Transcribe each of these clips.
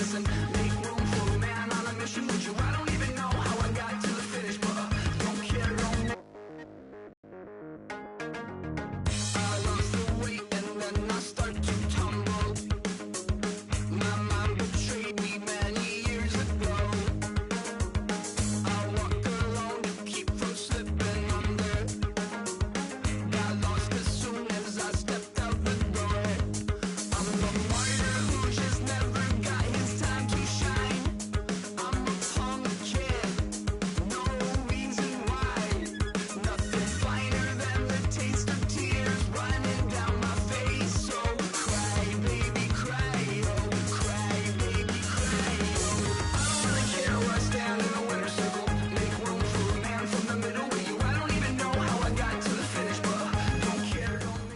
listen, make room for a man on a mission with you. I don't even know how I got to the finish, but don't care, don't know. I lost the weight and then I start to tumble. My mind betrayed me many years ago. I walk alone to keep from slipping under. Got lost as soon as I stepped out the door. I'm the martyr who just never got his time to shine. I'm a punk kid, no reason why. Nothing finer than the taste of tears running down my face. So cry, baby, cry, oh, cry, baby, cry, oh. I don't really care where I stand in a winner's circle. Make room for a man from the middle with you. I don't even know how I got to the finish, but don't care, don't make.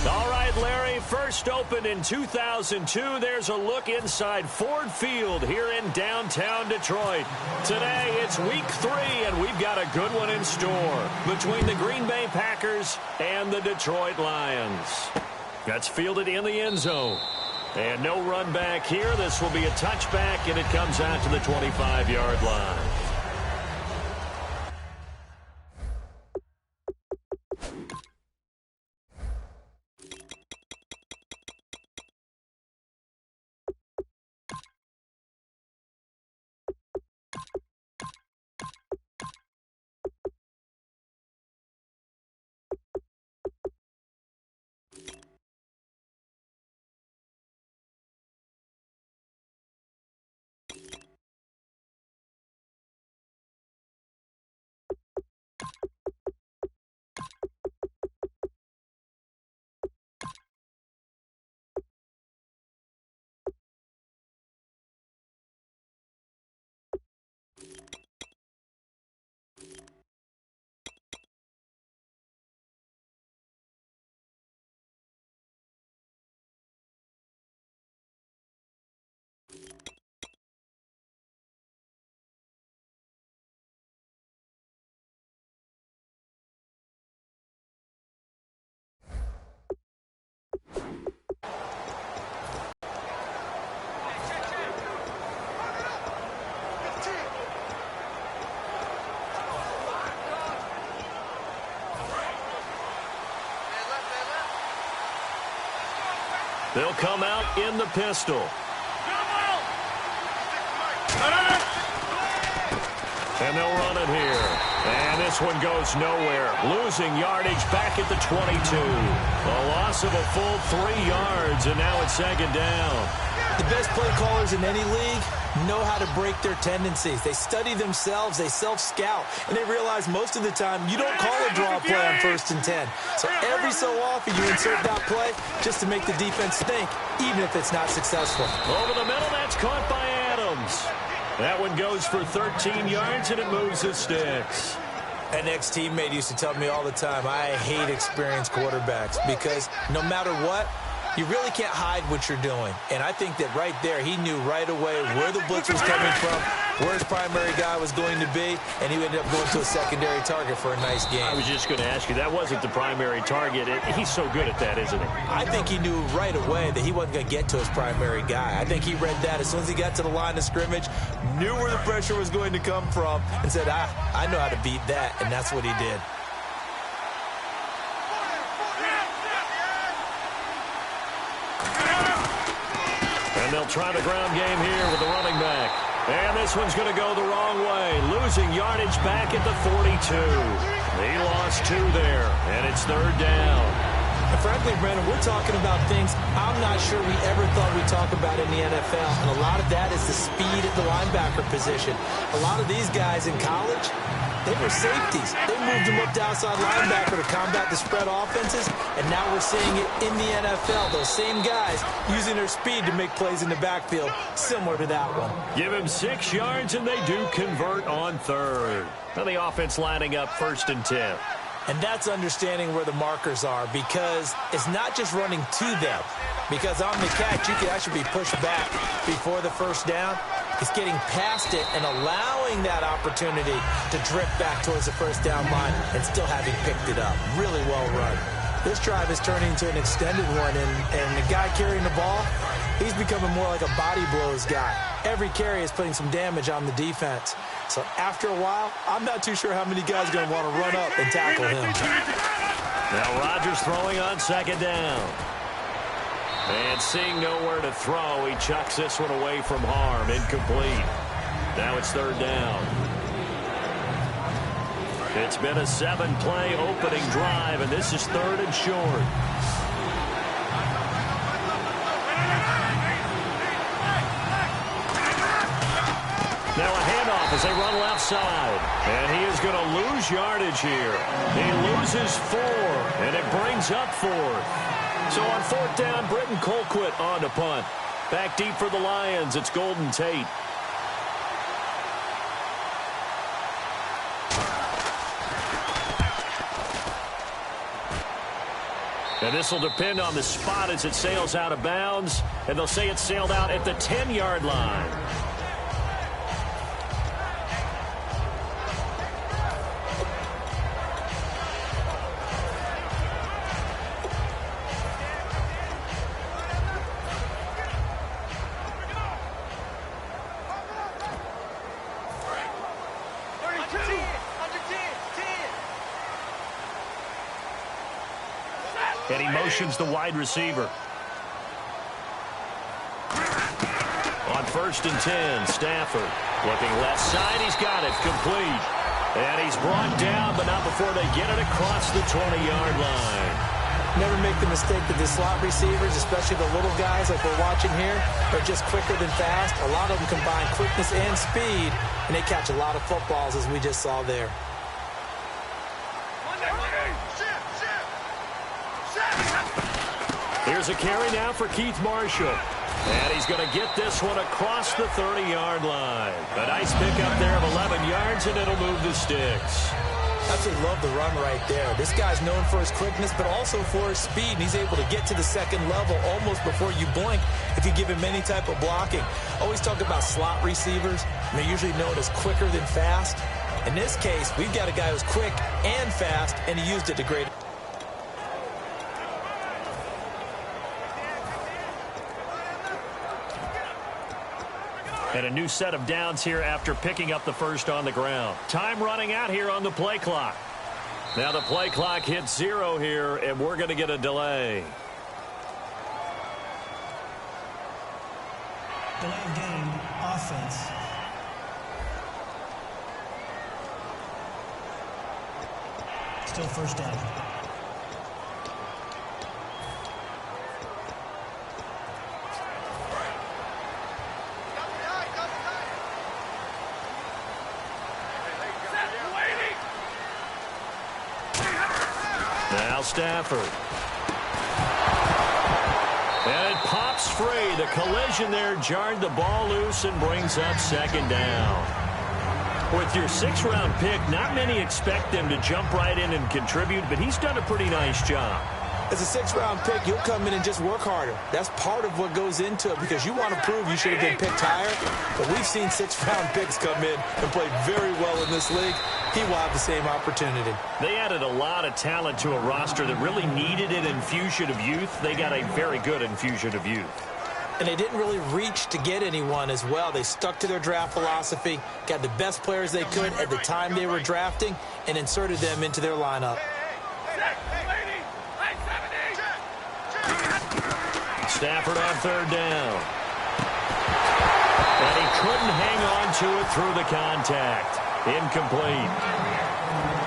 All right, Larry, first opened in 2002. There's a look inside Ford Field here in downtown Detroit. Today, it's week 3, and we've got a good one in store between the Green Bay Packers and the Detroit Lions. That's fielded in the end zone. And no run back here. This will be a touchback, and it comes out to the 25-yard line. They'll come out in the pistol. And they'll run it here. And this one goes nowhere. Losing yardage back at the 22. A loss of a full 3 yards, and now it's second down. The best play callers in any league know how to break their tendencies. They study themselves, they self-scout, and they realize most of the time you don't call a draw play on 1st and 10. So every so often you insert that play just to make the defense think, even if it's not successful. Over the middle, that's caught by Adams. That one goes for 13 yards, and it moves the sticks. An ex-teammate used to tell me all the time, I hate experienced quarterbacks because no matter what, you really can't hide what you're doing. And I think that right there, he knew right away where the blitz was coming from, where his primary guy was going to be, and he ended up going to a secondary target for a nice game. I was just going to ask you, that wasn't the primary target. He's so good at that, isn't he? I think he knew right away that he wasn't going to get to his primary guy. I think he read that as soon as he got to the line of scrimmage, knew where the pressure was going to come from, and said, I know how to beat that, and that's what he did. And they'll try the ground game here with the running back. And this one's going to go the wrong way. Losing yardage back at the 42. He lost 2 there, and it's 3rd down. And frankly, Brandon, we're talking about things I'm not sure we ever thought we'd talk about in the NFL. And a lot of that is the speed at the linebacker position. A lot of these guys in college, they were safeties. They moved them up to outside linebacker to combat the spread offenses, and now we're seeing it in the NFL. Those same guys using their speed to make plays in the backfield, similar to that one. Give him 6 yards, and they do convert on 3rd. Now the offense lining up 1st and 10. And that's understanding where the markers are, because it's not just running to them. Because on the catch, you can actually be pushed back before the 1st down. It's getting past it and allowing that opportunity to drift back towards the 1st down line and still having picked it up. Really well run. This drive is turning into an extended one, and the guy carrying the ball, he's becoming more like a body blows guy. Every carry is putting some damage on the defense. So after a while, I'm not too sure how many guys are going to want to run up and tackle him. Now Rodgers throwing on second down. And seeing nowhere to throw, he chucks this one away from harm. Incomplete. Now it's third down. It's been a 7-play opening drive, and this is third and short. Now a handoff as they run left side. And he is going to lose yardage here. He loses 4, and it brings up 4. So on fourth down, Britton Colquitt on to punt. Back deep for the Lions, it's Golden Tate. And this will depend on the spot as it sails out of bounds. And they'll say it sailed out at the 10-yard line. And he motions the wide receiver. On first and 10, Stafford looking left side. He's got it complete. And he's brought down, but not before they get it across the 20-yard line. Never make the mistake that the slot receivers, especially the little guys like we're watching here, are just quicker than fast. A lot of them combine quickness and speed, and they catch a lot of footballs, as we just saw there. Here's a carry now for Keith Marshall. And he's going to get this one across the 30-yard line. A nice pickup there of 11 yards, and it'll move the sticks. Absolutely love the run right there. This guy's known for his quickness, but also for his speed. And he's able to get to the second level almost before you blink if you give him any type of blocking. Always talk about slot receivers. And they're usually known as quicker than fast. In this case, we've got a guy who's quick and fast, and he used it to great. And a new set of downs here after picking up the first on the ground. Time running out here on the play clock. Now the play clock hits 0 here, and we're going to get a delay. Delay of game, offense. Still first down. Now Stafford. And it pops free. The collision there jarred the ball loose and brings up second down. With your 6th-round pick, not many expect them to jump right in and contribute, but he's done a pretty nice job. As a 6th-round pick, you'll come in and just work harder. That's part of what goes into it because you want to prove you should have been picked higher. But we've seen 6th-round picks come in and play very well in this league. He will have the same opportunity. They added a lot of talent to a roster that really needed an infusion of youth. They got a very good infusion of youth. And they didn't really reach to get anyone as well. They stuck to their draft philosophy, got the best players they could at the time they were drafting, and inserted them into their lineup. Stafford on third down. And he couldn't hang on to it through the contact. Incomplete.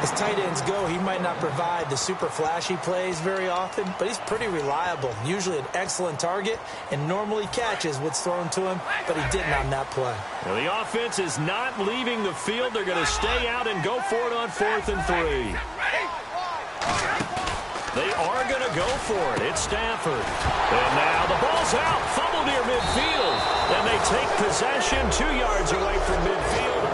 As tight ends go, he might not provide the super flashy plays very often, but he's pretty reliable. Usually an excellent target and normally catches what's thrown to him, but he didn't on that play. Well, the offense is not leaving the field. They're going to stay out and go for it on 4th and 3. They are going to go for it. It's Stafford. And now the ball's out. Fumble near midfield. And they take possession 2 yards away from midfield.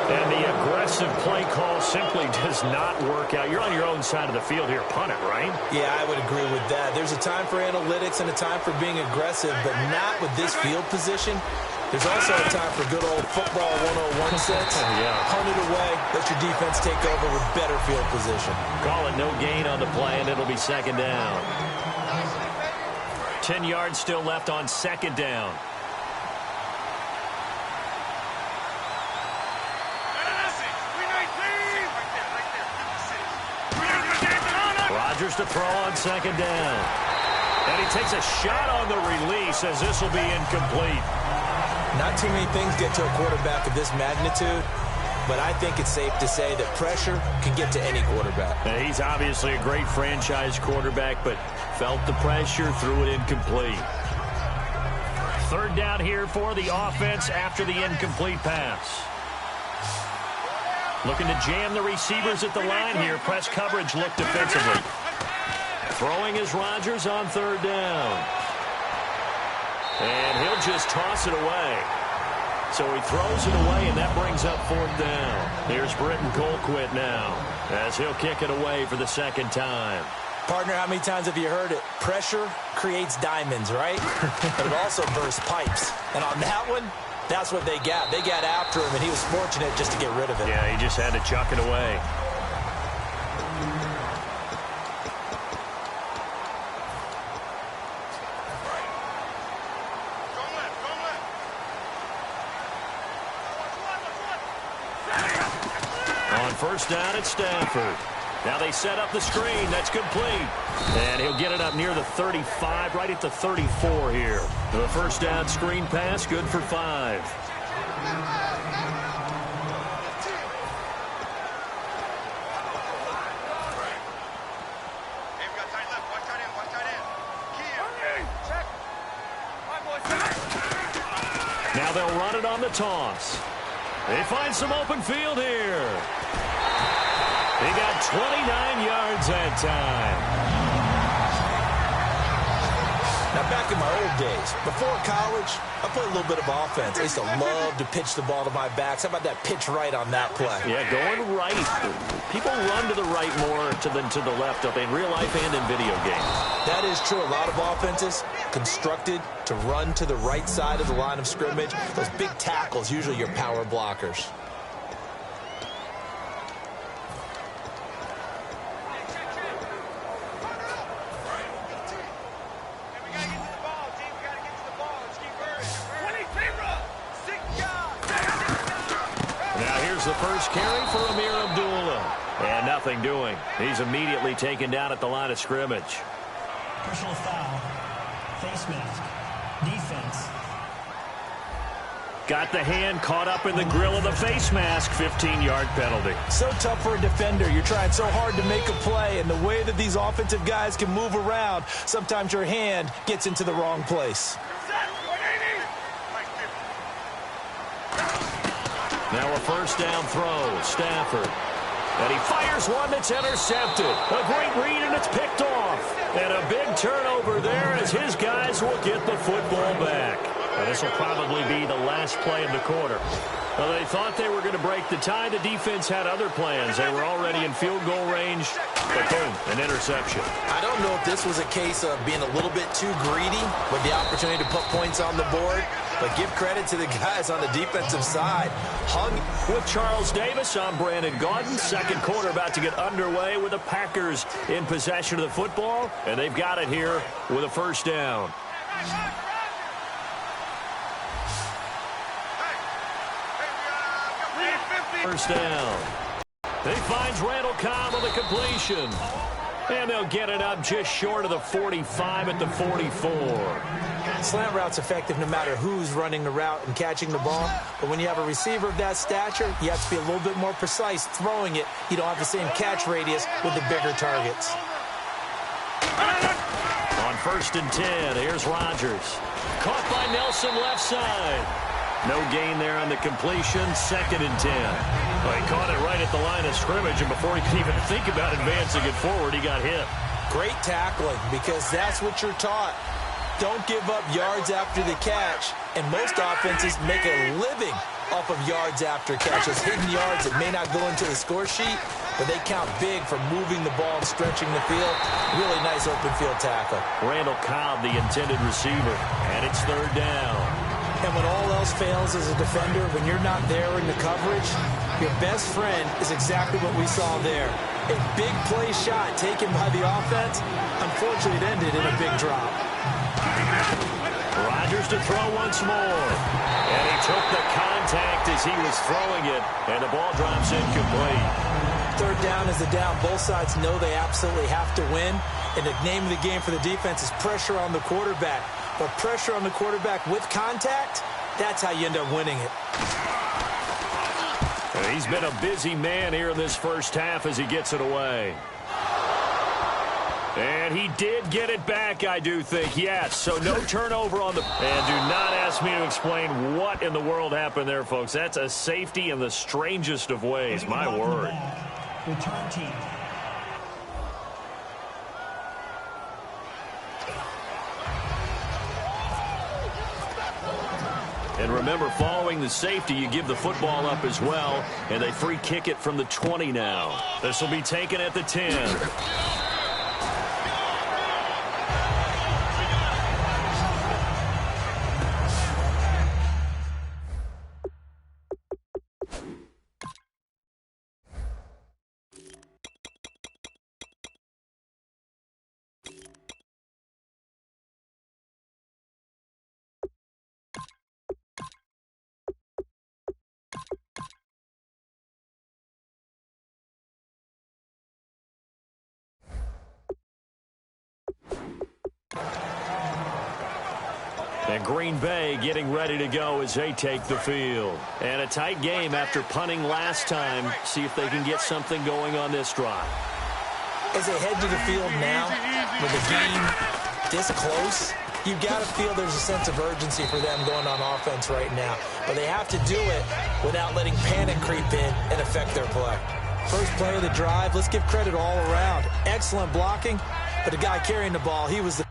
And the aggressive play call simply does not work out. You're on your own side of the field here. Punt it, right? Yeah, I would agree with that. There's a time for analytics and a time for being aggressive, but not with this field position. There's also a time for good old football 101 sets. Yeah. Punt it away. Let your defense take over with better field position. Call it no gain on the play, and it'll be second down. 10 yards still left on second down. Rodgers to throw on second down. And he takes a shot on the release as this will be incomplete. Not too many things get to a quarterback of this magnitude, but I think it's safe to say that pressure can get to any quarterback. Now, he's obviously a great franchise quarterback, but felt the pressure, threw it incomplete. Third down here for the offense after the incomplete pass. Looking to jam the receivers at the line here. Press coverage look defensively. Throwing is Rodgers on third down. And he'll just toss it away. So he throws it away, and that brings up fourth down. Here's Britton Colquitt now as he'll kick it away for the second time. Partner, how many times have you heard it? Pressure creates diamonds, right? But it also bursts pipes. And on that one, that's what they got. They got after him, and he was fortunate just to get rid of it. Yeah, he just had to chuck it away. On first down at Stanford. Now they set up the screen. That's complete. And he'll get it up near the 35, right at the 34 here. The first down screen pass, good for 5. Now they'll run it on the toss. They find some open field here. They got 29 yards that time. Now, back in my old days, before college, I played a little bit of offense. I used to love to pitch the ball to my backs. How about that pitch right on that play? Yeah, going right. People run to the right more than to the left in real life and in video games. That is true. A lot of offenses constructed to run to the right side of the line of scrimmage. Those big tackles, usually your power blockers. The first carry for Amir Abdullah. And nothing doing. He's immediately taken down at the line of scrimmage. Personal foul. Face mask. Defense. Got the hand caught up in the grill of the face mask. 15-yard penalty. So tough for a defender. You're trying so hard to make a play, and the way that these offensive guys can move around, sometimes your hand gets into the wrong place. Now a first down throw, Stafford. And he fires one that's intercepted. A great read, and it's picked off. And a big turnover there as his guys will get the football back. Now this will probably be the last play of the quarter. Well, they thought they were going to break the tie. The defense had other plans. They were already in field goal range. But boom, an interception. I don't know if this was a case of being a little bit too greedy with the opportunity to put points on the board. But give credit to the guys on the defensive side. Hung with Charles Davis. I'm Brandon Gaudin. Second quarter about to get underway with the Packers in possession of the football. And they've got it here with a first down. First down. He finds Randall Cobb on the completion. And they'll get it up just short of the 45 at the 44. Slant route's effective no matter who's running the route and catching the ball. But when you have a receiver of that stature, you have to be a little bit more precise throwing it. You don't have the same catch radius with the bigger targets. On first and 10, here's Rodgers. Caught by Nelson left side. No gain there on the completion. Second and 10. Well, he caught it right at the line of scrimmage, and before he could even think about advancing it forward, he got hit. Great tackling, because that's what you're taught. Don't give up yards after the catch, and most offenses make a living off of yards after catches. Hidden yards that may not go into the score sheet, but they count big for moving the ball and stretching the field. Really nice open field tackle. Randall Cobb, the intended receiver, and it's third down. And when all else fails as a defender, when you're not there in the coverage, your best friend is exactly what we saw there. A big play shot taken by the offense. Unfortunately, it ended in a big drop. Rodgers to throw once more. And he took the contact as he was throwing it, and the ball drops incomplete. Third down is the down. Both sides know they absolutely have to win, and the name of the game for the defense is pressure on the quarterback. But pressure on the quarterback with contact, that's how you end up winning it. He's been a busy man here in this first half as he gets it away. And he did get it back, I do think. Yes, so no turnover on the... And do not ask me to explain what in the world happened there, folks. That's a safety in the strangest of ways. My word. Return team. And remember, following the safety, you give the football up as well, and they free kick it from the 20 now. This will be taken at the 10. And Green Bay getting ready to go as they take the field. And a tight game after punting last time. See if they can get something going on this drive. As they head to the field now, with the game this close, you've got to feel there's a sense of urgency for them going on offense right now. But they have to do it without letting panic creep in and affect their play. First play of the drive, let's give credit all around. Excellent blocking, but the guy carrying the ball, he was the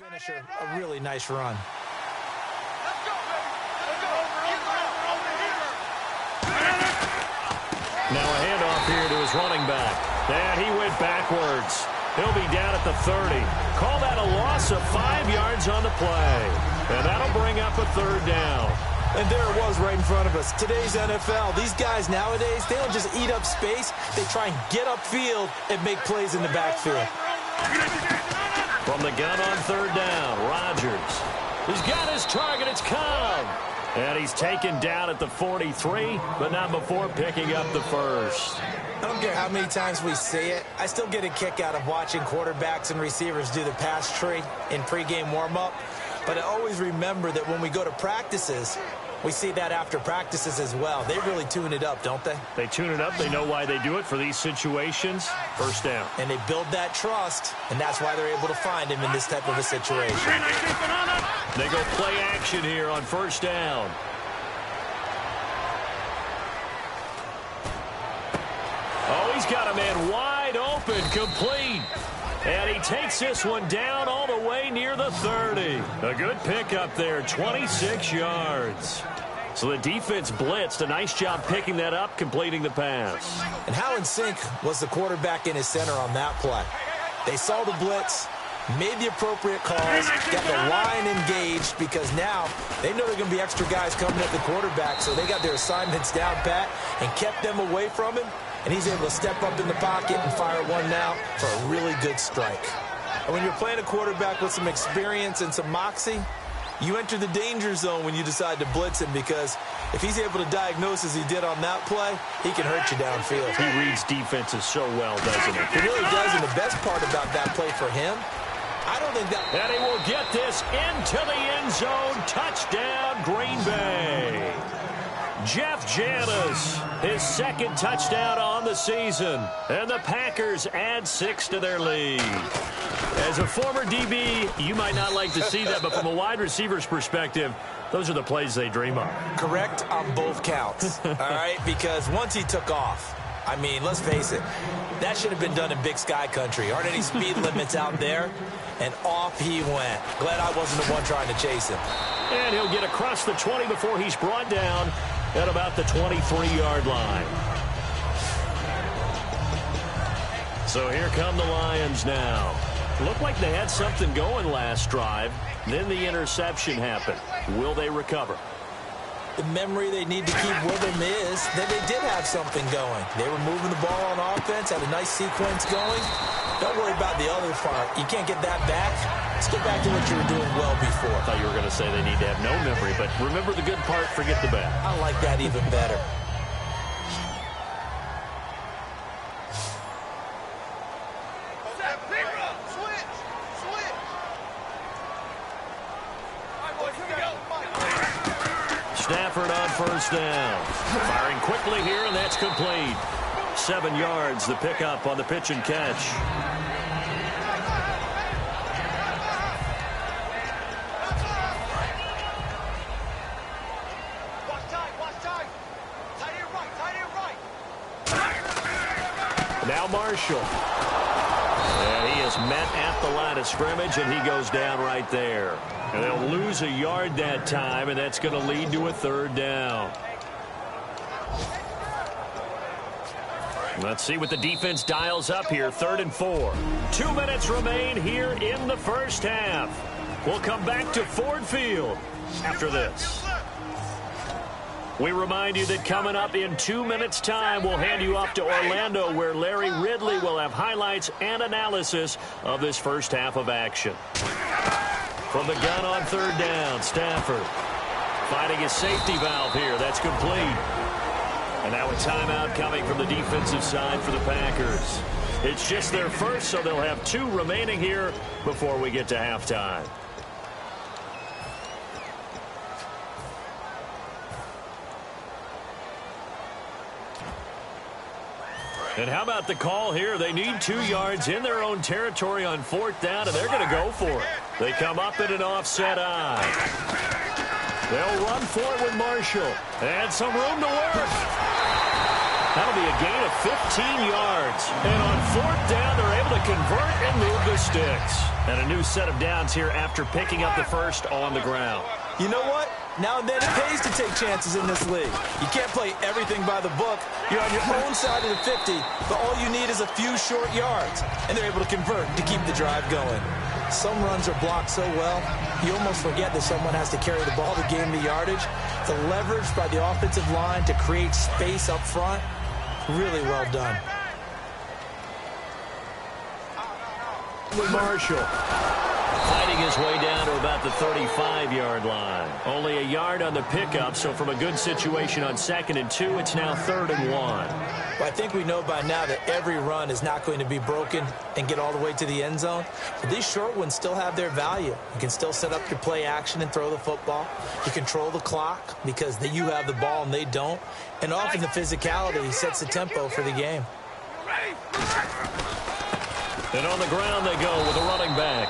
Finisher, a really nice run. Now a handoff here to his running back. And he went backwards. He'll be down at the 30. Call that a loss of 5 yards on the play. And that'll bring up a third down. And there it was right in front of us. Today's NFL, these guys nowadays, they don't just eat up space. They try and get upfield and make plays in the backfield. From the gun on third down, Rodgers. He's got his target. It's Cobb. And he's taken down at the 43, but not before picking up the first. I don't care how many times we say it, I still get a kick out of watching quarterbacks and receivers do the pass tree in pregame warm-up. But I always remember that when we go to practices, we see that after practices as well. They really tune it up, don't they? They tune it up. They know why they do it for these situations. First down. And they build that trust, and that's why they're able to find him in this type of a situation. They go play action here on first down. Oh, he's got a man wide open, complete. And he takes this one down all the way near the 30. A good pickup there, 26 yards. So the defense blitzed. A nice job picking that up, completing the pass. And how in sync was the quarterback in his center on that play? They saw the blitz, made the appropriate calls, got the line engaged because now they know there are going to be extra guys coming at the quarterback, so they got their assignments down pat and kept them away from him. And he's able to step up in the pocket and fire one now for a really good strike. And when you're playing a quarterback with some experience and some moxie, you enter the danger zone when you decide to blitz him because if he's able to diagnose as he did on that play, he can hurt you downfield. He reads defenses so well, doesn't he? He really does, and the best part about that play for him, I don't think that... And he will get this into the end zone. Touchdown, Green Bay. Jeff Janis, his second touchdown on the season. And the Packers add 6 to their lead. As a former DB, you might not like to see that, but from a wide receiver's perspective, those are the plays they dream of. Correct on both counts, all right? Because once he took off, I mean, let's face it, that should have been done in Big Sky Country. Aren't any speed limits out there? And off he went. Glad I wasn't the one trying to chase him. And he'll get across the 20 before he's brought down at about the 23-yard line. So here come the Lions now. Looked like they had something going last drive. Then the interception happened. Will they recover? The memory they need to keep with them is that they did have something going. They were moving the ball on offense, had a nice sequence going. Don't worry about the other part. You can't get that back. Let's get back to what you were doing well before. I thought you were going to say they need to have no memory, but remember the good part, forget the bad. I like that even better. Stafford on first down. Firing quickly here, and that's complete. 7 yards, the pickup on the pitch and catch. Now Marshall. And he is met at the line of scrimmage, and he goes down right there. And they'll lose a yard that time, and that's going to lead to a third down. Let's see what the defense dials up here. 3rd and 4. 2 minutes remain here in the first half. We'll come back to Ford Field after this. We remind you that coming up in 2 minutes' time, we'll hand you off to Orlando, where Larry Ridley will have highlights and analysis of this first half of action. From the gun on 3rd down, Stafford finding his safety valve here. That's complete. And now a timeout coming from the defensive side for the Packers. It's just their first, so they'll have 2 remaining here before we get to halftime. And how about the call here? They need 2 yards in their own territory on 4th down, and they're going to go for it. They come up in an offset eye. They'll run for it with Marshall. And some room to work. That'll be a gain of 15 yards. And on fourth down, they're able to convert and move the sticks. And a new set of downs here after picking up the first on the ground. You know what? Now and then it pays to take chances in this league. You can't play everything by the book. You're on your own side of the 50, but all you need is a few short yards. And they're able to convert to keep the drive going. Some runs are blocked so well, you almost forget that someone has to carry the ball to gain the yardage. The leverage by the offensive line to create space up front, really well done. With Marshall fighting his way down to about the 35-yard line. Only a yard on the pickup, so from a good situation on 2nd and 2, it's now 3rd and 1. Well, I think we know by now that every run is not going to be broken and get all the way to the end zone. But these short ones still have their value. You can still set up your play action and throw the football. You control the clock because you have the ball and they don't. And often the physicality sets the tempo for the game. And on the ground they go with a running back.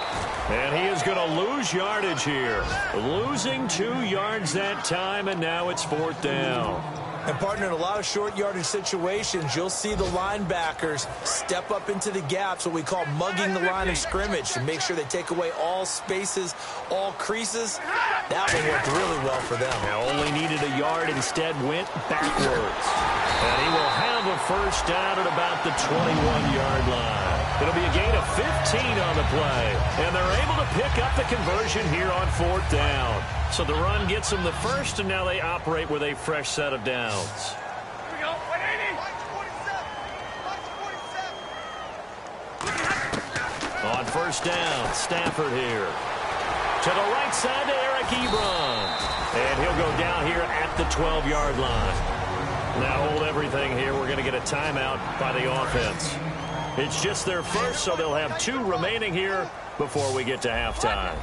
And he is going to lose yardage here. Losing 2 yards that time, and now it's 4th down. And, partner, in a lot of short yardage situations, you'll see the linebackers step up into the gaps, what we call mugging the line of scrimmage, to make sure they take away all spaces, all creases. That one worked really well for them. Now only needed a yard, instead went backwards. And he will have a first down at about the 21-yard line. It'll be a gain of 15 on the play. And they're able to pick up the conversion here on 4th down. So the run gets them the first, and now they operate with a fresh set of downs. Here we go. 180. On first down, Stafford here. To the right side to Eric Ebron. And he'll go down here at the 12-yard line. Now hold everything here. We're going to get a timeout by the offense. It's just their first, so they'll have 2 remaining here before we get to halftime.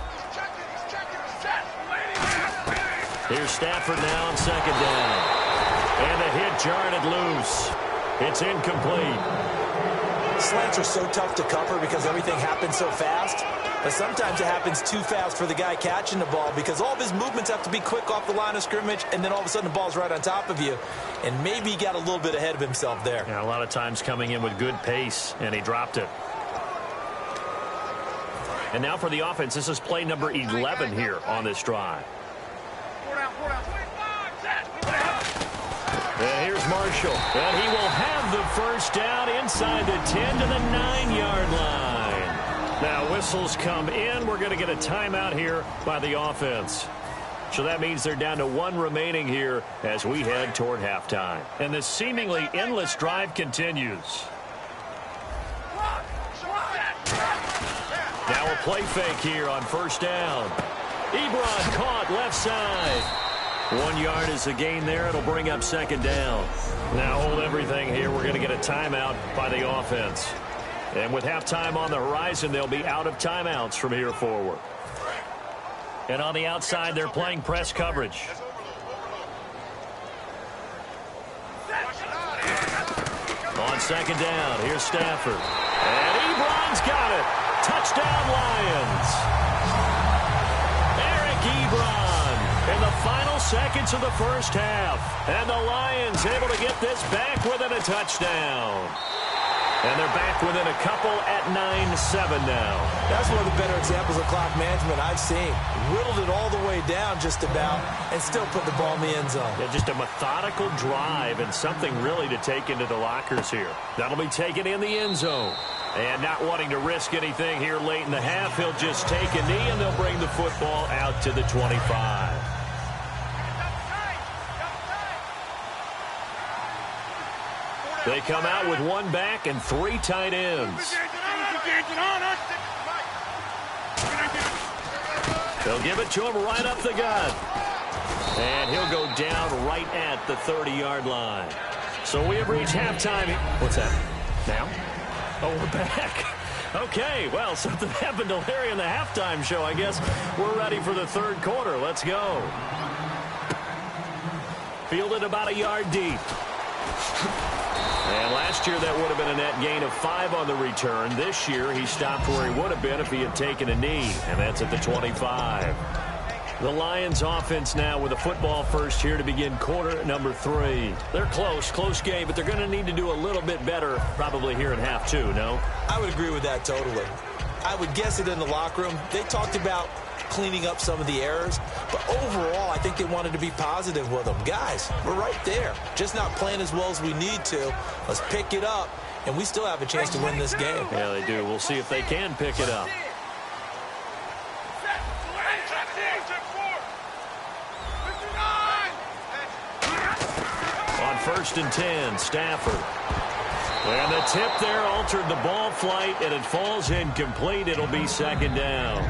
Here's Stafford now on 2nd down. And the hit jarred it loose. It's incomplete. Slants are so tough to cover because everything happens so fast. But sometimes it happens too fast for the guy catching the ball because all of his movements have to be quick off the line of scrimmage, and then all of a sudden the ball's right on top of you. And maybe he got a little bit ahead of himself there. Yeah, a lot of times coming in with good pace, and he dropped it. And now for the offense, this is play number 11 here on this drive. And here's Marshall. And he will have the first down inside the 10 to the 9-yard line. Now whistles come in. We're going to get a timeout here by the offense. So that means they're down to 1 remaining here as we head toward halftime. And this seemingly endless drive continues. Now a play fake here on first down. Ebron caught left side. 1 yard is the gain there. It'll bring up 2nd down. Now hold everything here. We're going to get a timeout by the offense. And with halftime on the horizon, they'll be out of timeouts from here forward. And on the outside, they're playing press coverage. On 2nd down, here's Stafford. And Ebron's got it. Touchdown, Lions. Eric Ebron in the final seconds of the first half. And the Lions able to get this back within a touchdown. And they're back within a couple at 9-7 now. That's one of the better examples of clock management I've seen. Whittled it all the way down just about and still put the ball in the end zone. Yeah, just a methodical drive and something really to take into the lockers here. That'll be taken in the end zone. And not wanting to risk anything here late in the half, he'll just take a knee and they'll bring the football out to the 25. They come out with 1 back and 3 tight ends. They'll give it to him right up the gut. And he'll go down right at the 30-yard line. So we have reached halftime. What's that? Now? Oh, we're back. Okay, well, something happened to Larry in the halftime show. I guess we're ready for the 3rd quarter. Let's go. Fielded about a yard deep. And last year that would have been a net gain of 5 on the return. This year he stopped where he would have been if he had taken a knee. And that's at the 25. The Lions offense now with a football first here to begin quarter number 3. They're close game, but they're going to need to do a little bit better probably here in half 2, no? I would agree with that totally. I would guess it in the locker room. They talked about cleaning up some of the errors, but overall I think they wanted to be positive with them. Guys, we're right there. Just not playing as well as we need to. Let's pick it up, and we still have a chance to win this game. Yeah, they do. We'll see if they can pick it up. On 1st and 10, Stafford. And the tip there altered the ball flight, and it falls incomplete. It'll be 2nd down.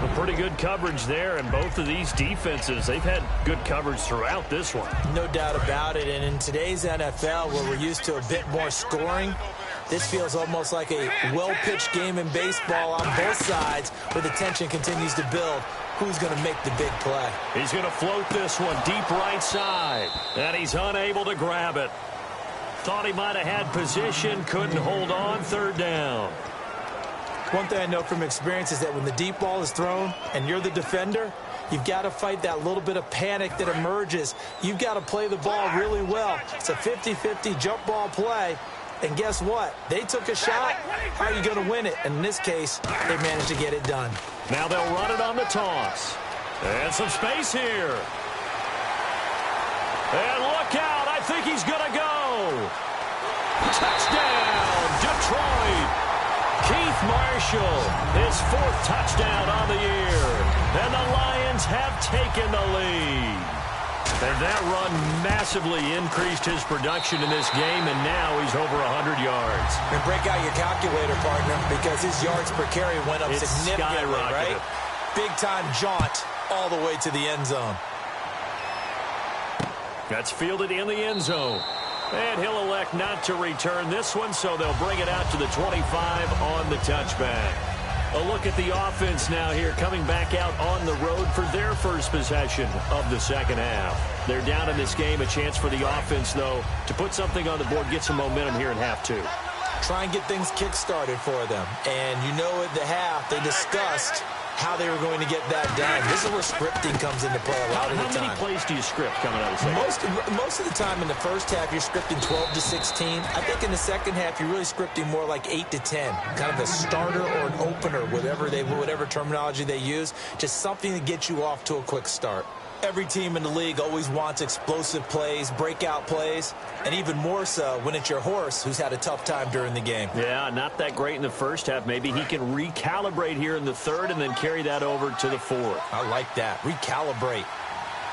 Well, pretty good coverage there, and both of these defenses, they've had good coverage throughout this one. No doubt about it, and in today's NFL, where we're used to a bit more scoring, this feels almost like a well-pitched game in baseball on both sides, where the tension continues to build. Who's going to make the big play? He's going to float this one deep right side, and he's unable to grab it. Thought he might have had position, couldn't hold on, 3rd down. One thing I know from experience is that when the deep ball is thrown and you're the defender, you've got to fight that little bit of panic that emerges. You've got to play the ball really well. It's a 50-50 jump ball play. And guess what? They took a shot. How are you going to win it? And in this case, they managed to get it done. Now they'll run it on the toss. And some space here. And look out. I think he's going to go. Touchdown, Detroit. Keith Marshall, his 4th touchdown on the year. And the Lions have taken the lead. And that run massively increased his production in this game, and now he's over 100 yards. And break out your calculator, partner, because his yards per carry went up significantly, right? Big-time jaunt all the way to the end zone. That's fielded in the end zone. And he'll elect not to return this one, so they'll bring it out to the 25 on the touchback. A look at the offense now here, coming back out on the road for their first possession of the 2nd half. They're down in this game. A chance for the offense, though, to put something on the board, get some momentum here in half 2. Try and get things kick-started for them. And you know at the half, they discussed how they were going to get that done. This is where scripting comes into play a lot of the time. How many plays do you script coming out of the second half? Most of the time in the first half, you're scripting 12 to 16. I think in the second half, you're really scripting more like 8 to 10. Kind of a starter or an opener, whatever terminology they use. Just something to get you off to a quick start. Every team in the league always wants explosive plays, breakout plays, and even more so when it's your horse who's had a tough time during the game. Yeah, not that great in the first half. Maybe he can recalibrate here in the 3rd and then carry that over to the 4th. I like that. Recalibrate.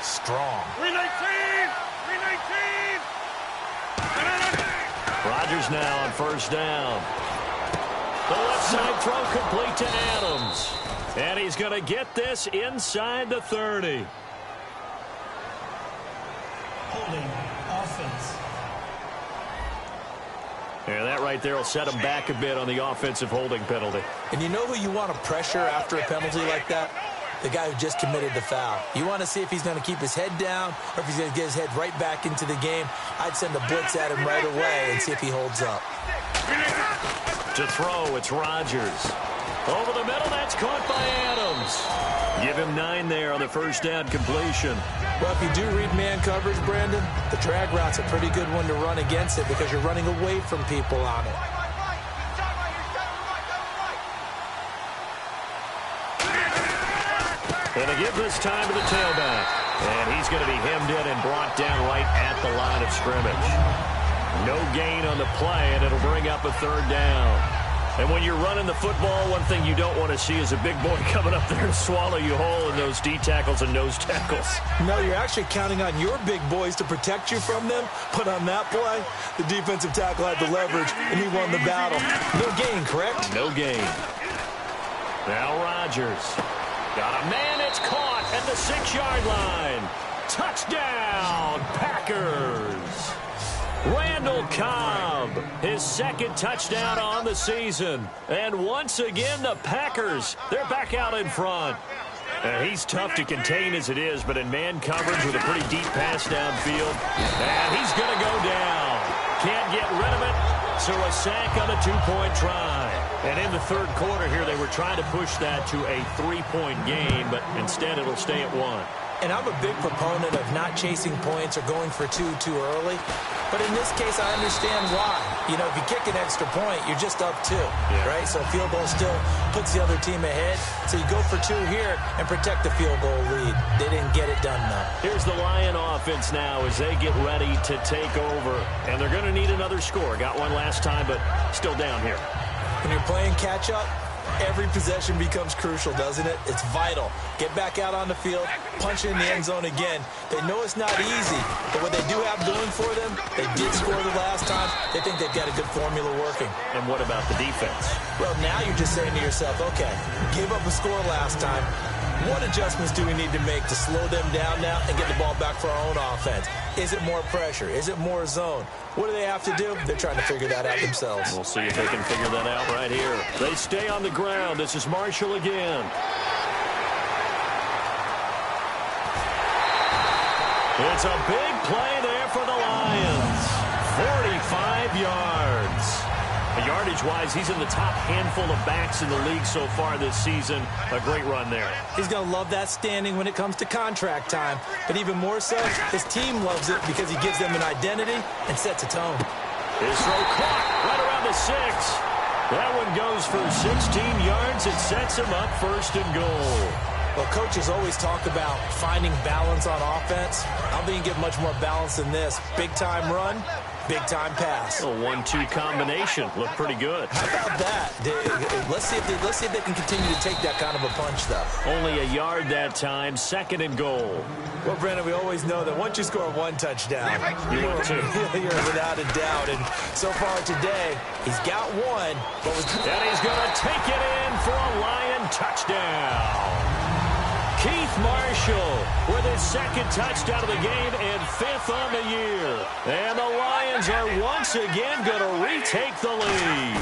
Strong. 319! 319! Rodgers now on 1st down. The left side throw complete to Adams. And he's going to get this inside the 30. Holding offense. Yeah, that right there will set him back a bit on the offensive holding penalty. And you know who you want to pressure after a penalty like that? The guy who just committed the foul. You want to see if he's going to keep his head down or if he's going to get his head right back into the game. I'd send a blitz at him right away and see if he holds up. To throw, it's Rodgers. Over the middle, that's caught by Adams. Give him 9 there on the 1st down completion. Well, if you do read man coverage, Brandon, the drag route's a pretty good one to run against it because you're running away from people on it. And they give this time to the tailback. And he's going to be hemmed in and brought down right at the line of scrimmage. No gain on the play, and it'll bring up a 3rd down. And when you're running the football, one thing you don't want to see is a big boy coming up there and swallow you whole in those D tackles and nose tackles. No, you're actually counting on your big boys to protect you from them. But on that play, the defensive tackle had the leverage, and he won the battle. No gain, correct? No gain. Now Rodgers. Got a man, it's caught at the 6-yard line. Touchdown, Packers. Randall Cobb, his 2nd touchdown on the season. And once again, the Packers, they're back out in front. He's tough to contain as it is, but in man coverage with a pretty deep pass downfield. And he's going to go down. Can't get rid of it, so a sack on a 2-point try. And in the third quarter here, they were trying to push that to a 3-point game, but instead it'll stay at 1. And I'm a big proponent of not chasing points or going for two too early. But in this case, I understand why. You know, if you kick an extra point, you're just up 2, right? So a field goal still puts the other team ahead. So you go for 2 here and protect the field goal lead. They didn't get it done, though. Here's the Lion offense now as they get ready to take over. And they're going to need another score. Got one last time, but still down here. When you're playing catch-up, every possession becomes crucial, doesn't it? It's vital. Get back out on the field, punch in the end zone again. They know it's not easy, but what they do have going for them, they did score the last time. They think they've got a good formula working. And what about the defense? Well, now you're just saying to yourself, okay, gave up a score last time. What adjustments do we need to make to slow them down now and get the ball back for our own offense? Is it more pressure? Is it more zone? What do they have to do? They're trying to figure that out themselves. We'll see if they can figure that out right here. They stay on the ground. This is Marshall again. It's a big play there for the Lions. 45 yards. Yardage-wise, he's in the top handful of backs in the league so far this season. A great run there. He's going to love that standing when it comes to contract time. But even more so, his team loves it because he gives them an identity and sets a tone. His throw caught right around the 6. That one goes for 16 yards. It sets him up 1st and goal. Well, coaches always talk about finding balance on offense. I don't think you get much more balance than this. Big-time run, big-time pass. A 1-2 combination. Looked pretty good. How about that? Let's see if they can continue to take that kind of a punch, though. Only a yard that time. 2nd and goal. Well, Brandon, we always know that once you score 1 touchdown, you're without a doubt. And so far today, he's got 1. And he's going to take it in for a Lion touchdown. Keith Marshall with his 2nd touchdown of the game and 5th on the year. And the Lions are once again going to retake the lead.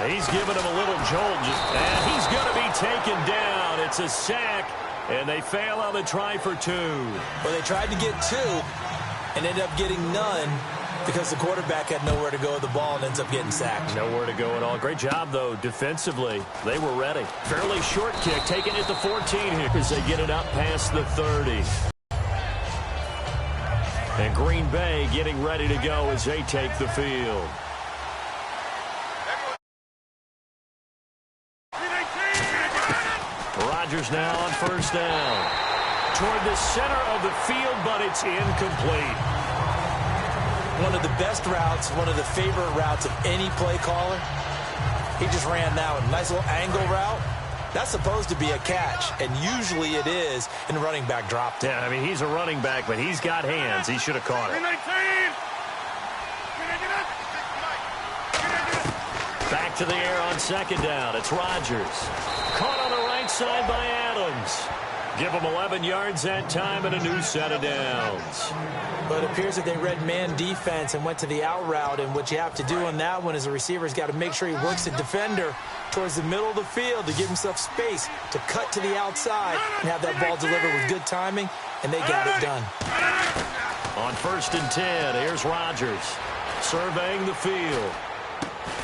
He's giving him a little jolt, and he's going to be taken down. It's a sack, and they fail on the try for 2. Well, they tried to get 2 and ended up getting none because the quarterback had nowhere to go with the ball and ends up getting sacked. Nowhere to go at all. Great job, though, defensively. They were ready. Fairly short kick, taking it to 14 here as they get it up past the 30. And Green Bay getting ready to go as they take the field. Rodgers now on 1st down. Toward the center of the field, but it's incomplete. One of the best routes, one of the favorite routes of any play caller. He just ran that one. Nice little angle route. That's supposed to be a catch, and usually it is, and the running back dropped it. Yeah, I mean, he's a running back, but he's got hands. He should have caught it. Back to the air on 2nd down. It's Rodgers. Caught on the right side by Adams. Give them 11 yards that time and a new set of downs. But it appears that they read man defense and went to the out route, and what you have to do on that one is a receiver's got to make sure he works the defender towards the middle of the field to give himself space to cut to the outside and have that ball delivered with good timing, and they got it done. On 1st and 10, here's Rodgers surveying the field.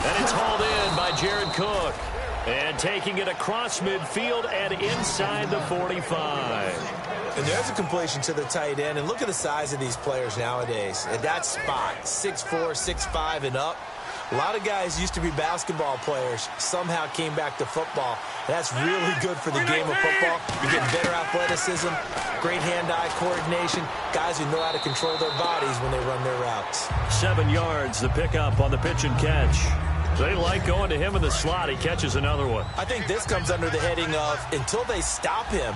And it's hauled in by Jared Cook. And taking it across midfield and inside the 45. And there's a completion to the tight end. And look at the size of these players nowadays. At that spot, 6'4", 6'5", and up. A lot of guys used to be basketball players, somehow came back to football. And that's really good for the game of football. You get better athleticism, great hand-eye coordination, guys who know how to control their bodies when they run their routes. 7 yards, the pickup on the pitch and catch. They like going to him in the slot. He catches another one. I think this comes under the heading of, until they stop him,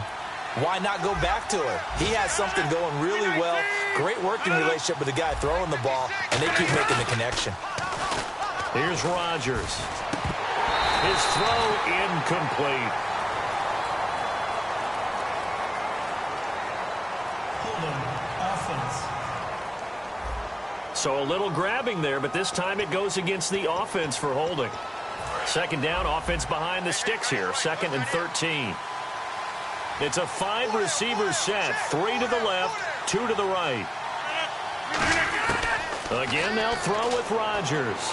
why not go back to it? He has something going really well. Great working relationship with the guy throwing the ball, and they keep making the connection. Here's Rodgers. His throw incomplete. Holding offense. So a little grabbing there, but this time it goes against the offense for holding. 2nd down, offense behind the sticks here. 2nd and 13. It's a 5-receiver set. 3 to the left, 2 to the right. Again, they'll throw with Rodgers.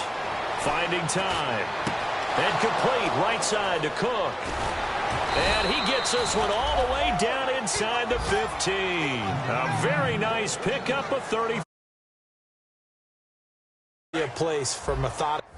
Finding time. And complete right side to Cook. And he gets this one all the way down inside the 15. A very nice pickup of 30. A place for methodical.